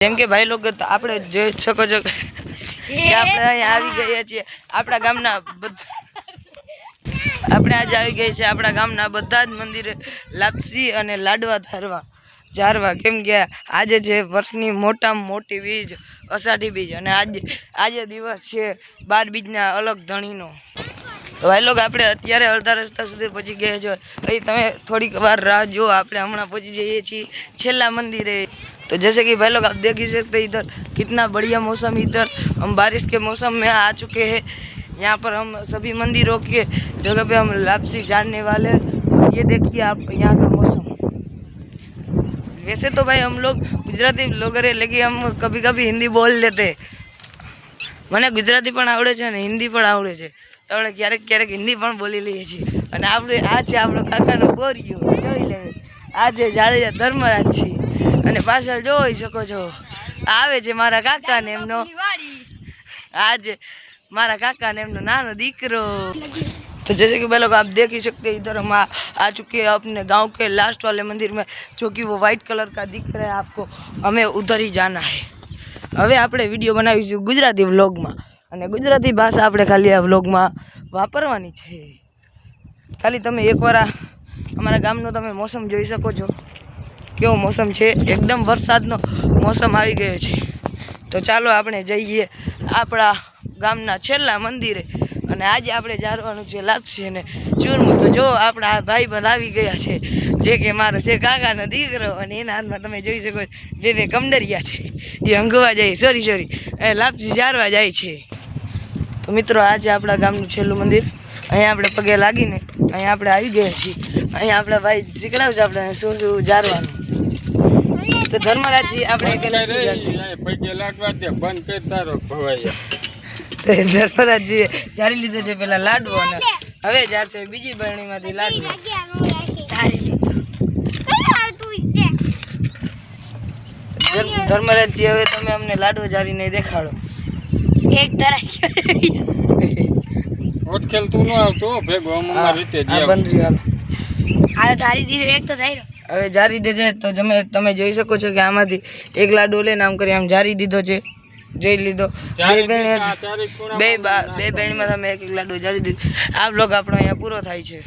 જેમ કે ભાઈ લોકો આપણે જોઈ શકો છો કે આપણે અહીંયા આવી ગયા છીએ આપણા ગામના આપણે આજે આવી ગયા છે આપણા ગામના બધા જ મંદિરે લાપસી અને લાડવા જારવા કેમ કે આજે છે વર્ષની મોટામાં મોટી બીજ અષાઢી બીજ અને આજે દિવસ છે 12 બીજના અલગ ધણીનો તો ભાઈ લોકો આપણે અત્યારે અડધા રસ્તા સુધી પહોંચી ગયા છે અહીં તમે થોડીક વાર રાહ જો આપણે હમણાં પહોંચી જઈએ છીએ છેલ્લા मंदिरे। तो जैसे कि भाई लोग आप देख ही सकते हैं इधर कितना बढ़िया मौसम, इधर हम बारिश के मौसम में आ चुके हैं। यहाँ पर हम सभी मंदिरों के जगह पे हम लापसी जानने वाले हैं। ये देखिए आप यहाँ का मौसम। वैसे तो भाई हम लोग गुजराती लोग रहे लेकिन हम कभी कभी हिंदी बोल लेते। મને ગુજરાતી પણ આવડે છે અને હિન્દી પણ આવડે છે તો આપણે ક્યારેક ક્યારેક હિન્દી પણ બોલી લઈએ છીએ અને આપણે આ છે આપણો કાકાનો ગોરિયો જોઈ લેવે આ છે જાળીયા ધર્મરાજજી અને પાછળ જોઈ શકો છો આવે છે મારા કાકા ને એમનો आज मारा काका ने एमनो नानो दीकरो। तो जैसे कि भाई लोग आप देख ही सकते हैं इधर हम आ चुके हैं अपने गांव के लास्ट वाले मंदिर में जो कि वो व्हाइट कलर का दिख रहा है आपको। हमें उधर ही जाना है। હવે આપણે વિડીયો બનાવીશું ગુજરાતી વ્લોગમાં અને ગુજરાતી ભાષા આપણે ખાલી આ વ્લોગમાં વાપરવાની છે। ખાલી તમે એકવાર અમારા ગામનો તમે મોસમ જોઈ શકો છો કેવો મોસમ છે એકદમ વરસાદનો મોસમ આવી ગયો છે। તો ચાલો આપણે જઈએ આપણા ગામના છેલ્લા મંદિરે અને આજે આપણે જારવાનું છે લાપસી અને ચૂરમું। તો જો આપણા ભાઈબંધ આવી ગયા છે જે કે મારો છે કાકાનો દીકરો અને એના હાથમાં તમે જોઈ શકો બે કમડરિયા છે એ હંગવા જાય સોરી લાપસી જારવા જાય છે। તો મિત્રો આ છે આપણા ગામનું છેલ્લું મંદિર। અહીંયા આપણે પગે લાગીને અહીંયા આપણે આવી ગયા છીએ। અહીંયા આપણા ભાઈ શીખડાવશે આપણે શું શું જારવાનું। तो धर्मराजी આપણે પેલા શું જારશે પગે લાગવા દે બંધ કર તારો ભવાયા। તો ધર્મરાજી જારી લીધો છે પેલા લાડવો અને હવે જારશે બીજી બરણીમાંથી લાડવો જારી લીધો। ધર્મરાજી હવે તમે અમને લાડવો જારીને દેખાડો। એક ધરાઈ ઓટખેલ તું ન આવતો ભેગો અમાર રીતે જે બંધ રહ્યો આ ધારી દીધો એક તો થઈ હવે જારી દેજે। તો તમે જોઈ શકો છો કે આમાંથી એક લાડવો લઈને આમ કરી આમ જારી દીધો છે જોઈ લીધો બે બેણીમાં તમે એક લાડવો જારી દીધો। આ બ્લોગ આપણો અહીંયા પૂરો થાય છે।